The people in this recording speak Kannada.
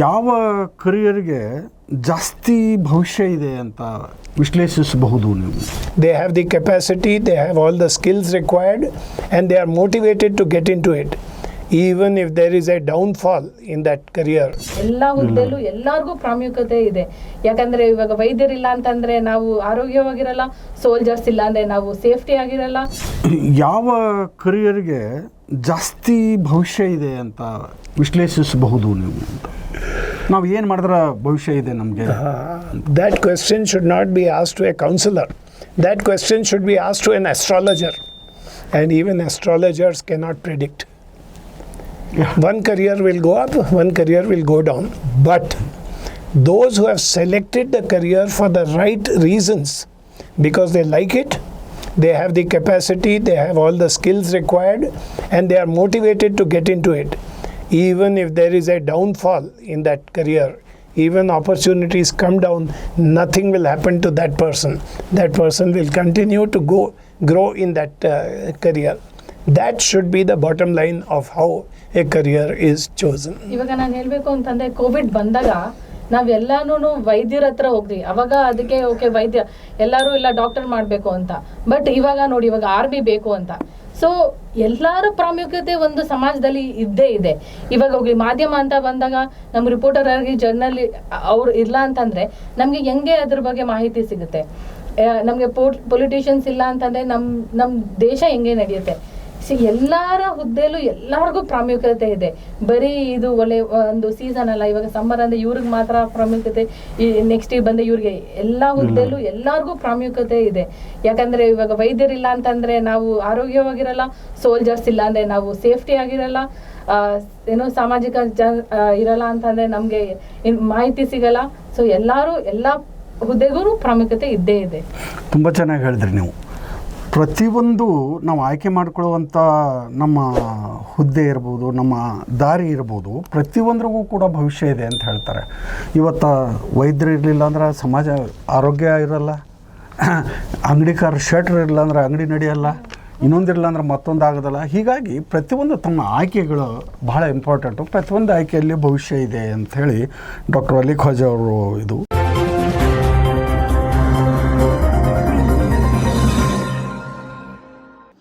ಯಾವ ಕರಿಯರ್ಗೆ ಜಾಸ್ತಿ ಭವಿಷ್ಯ ಇದೆ ಅಂತ ವಿಶ್ಲೇಷಿಸಬಹುದು ನೀವು? They have the capacity, they have all the skills required, and they are motivated to get into it. Even if there is a downfall in that career. ಎಲ್ಲ ಹುದ್ದೆಲ್ಲೂ ಎಲ್ಲರಿಗೂ ಪ್ರಾಮುಖ್ಯತೆ ಇದೆ. ಯಾಕಂದ್ರೆ ಇವಾಗ ವೈದ್ಯರಿಲ್ಲ ಅಂತಂದ್ರೆ ನಾವು ಆರೋಗ್ಯವಾಗಿರಲ್ಲ, ಸೋಲ್ಜರ್ಸ್ ಇಲ್ಲ ಅಂದ್ರೆ ನಾವು ಸೇಫ್ಟಿ ಆಗಿರಲ್ಲ. ಯಾವ ಕರಿಯರ್ಗೆ ಜಾಸ್ತಿ ಭವಿಷ್ಯ ಇದೆ ಅಂತ ವಿಶ್ಲೇಷಿಸಬಹುದು ನೀವು? ನಾವು ಏನು ಮಾಡಿದ್ರೆ ಭವಿಷ್ಯ ಇದೆ ನಮಗೆ? That question should not be asked to a counselor. That question should be asked to an astrologer. And even astrologers cannot predict. One career will go up, one career will go down. But those who have selected the career for the right reasons, because they like it, they have the capacity, they have all the skills required, and they are motivated to get into it. Even if there is a downfall in that career, even opportunities come down, nothing will happen to that person. That person will continue to grow in that career. That should be the bottom line of how a career is chosen. ಇವಾಗ ನಾನು ಹೇಳಬೇಕು ಅಂತಂದ್ರೆ ಕೋವಿಡ್ ಬಂದಾಗ ನಾವೆಲ್ಲಾನು ವೈದ್ಯರ ಹತ್ರ ಹೋಗ್ತೀವಿ. ಅವಾಗ ಅದಕ್ಕೆ ಓಕೆ ವೈದ್ಯ ಎಲ್ಲರೂ ಇಲ್ಲ ಡಾಕ್ಟರ್ ಮಾಡಬೇಕು ಅಂತ. ಬಟ್ ಇವಾಗ ನೋಡಿ, ಇವಾಗ ಆರ್ಮಿ ಬೇಕು ಅಂತ. ಸೊ ಎಲ್ಲರ ಪ್ರಾಮುಖ್ಯತೆ ಒಂದು ಸಮಾಜದಲ್ಲಿ ಇದ್ದೇ ಇದೆ. ಇವಾಗ ಹೋಗ್ಲಿ ಮಾಧ್ಯಮ ಅಂತ ಬಂದಾಗ ನಮ್ಮ ರಿಪೋರ್ಟರ್ ಆಗಿ ಜರ್ನಲ್ ಅವ್ರು ಇಲ್ಲ ಅಂತಂದ್ರೆ ನಮ್ಗೆ ಹೆಂಗೆ ಅದ್ರ ಬಗ್ಗೆ ಮಾಹಿತಿ ಸಿಗುತ್ತೆ? ನಮ್ಗೆ ಪೊಲಿಟಿಷಿಯನ್ಸ್ ಇಲ್ಲ ಅಂತಂದ್ರೆ ನಮ್ ದೇಶ ಹೆಂಗೆ ನಡೆಯುತ್ತೆ? ಎಲ್ಲರ ಹುದ್ದೆಲೂ ಎಲ್ಲರಿಗೂ ಪ್ರಾಮುಖ್ಯತೆ ಇದೆ. ಬರೀ ಇದು ಒಳ್ಳೆ ಒಂದು ಸೀಸನ್ ಅಲ್ಲ. ಇವಾಗ ಸಮ್ಮರ್ ಅಂದ್ರೆ ಇವ್ರಿಗೆ ಮಾತ್ರ ಪ್ರಾಮುಖ್ಯತೆ, ಈ ನೆಕ್ಸ್ಟ್ ಬಂದ ಇವ್ರಿಗೆ. ಎಲ್ಲಾ ಹುದ್ದೆಲೂ ಎಲ್ಲರಿಗೂ ಪ್ರಾಮುಖ್ಯತೆ ಇದೆ. ಯಾಕಂದ್ರೆ ಇವಾಗ ವೈದ್ಯರಿಲ್ಲ ಅಂತಂದ್ರೆ ನಾವು ಆರೋಗ್ಯವಾಗಿರಲ್ಲ, ಸೋಲ್ಜರ್ಸ್ ಇಲ್ಲ ಅಂದ್ರೆ ನಾವು ಸೇಫ್ಟಿ ಆಗಿರಲ್ಲ, ಏನೋ ಸಾಮಾಜಿಕ ಇರಲ್ಲ ಅಂತಂದ್ರೆ ನಮ್ಗೆ ಮಾಹಿತಿ ಸಿಗಲ್ಲ. ಸೊ ಎಲ್ಲಾ ಹುದ್ದೆಗೂ ಪ್ರಾಮುಖ್ಯತೆ ಇದ್ದೇ ಇದೆ. ತುಂಬ ಚೆನ್ನಾಗಿ ಹೇಳಿದ್ರಿ ನೀವು. ಪ್ರತಿಯೊಂದು ನಾವು ಆಯ್ಕೆ ಮಾಡಿಕೊಳ್ಳುವಂಥ ನಮ್ಮ ಹುದ್ದೆ ಇರ್ಬೋದು, ನಮ್ಮ ದಾರಿ ಇರ್ಬೋದು, ಪ್ರತಿಯೊಂದ್ರಿಗೂ ಕೂಡ ಭವಿಷ್ಯ ಇದೆ ಅಂತ ಹೇಳ್ತಾರೆ. ಇವತ್ತು ವೈದ್ಯರು ಇರಲಿಲ್ಲ ಅಂದ್ರೆ ಸಮಾಜ ಆರೋಗ್ಯ ಇರಲ್ಲ, ಅಂಗಡಿಕಾರ ಶರ್ಟ್ರ್ ಇರಲಿಲ್ಲ ಅಂದ್ರೆ ಅಂಗಡಿ ನಡೆಯಲ್ಲ, ಇನ್ನೊಂದಿರಲ್ಲ ಅಂದ್ರೆ ಮತ್ತೊಂದು ಆಗೋದಲ್ಲ. ಹೀಗಾಗಿ ಪ್ರತಿಯೊಂದು ತಮ್ಮ ಆಯ್ಕೆಗಳು ಬಹಳ ಇಂಪಾರ್ಟೆಂಟು. ಪ್ರತಿಯೊಂದು ಆಯ್ಕೆಯಲ್ಲಿ ಭವಿಷ್ಯ ಇದೆ ಅಂಥೇಳಿ ಡಾಕ್ಟರ್ ಅಲಿ ಖ್ವಾಜಾ ಅವರು ಇದು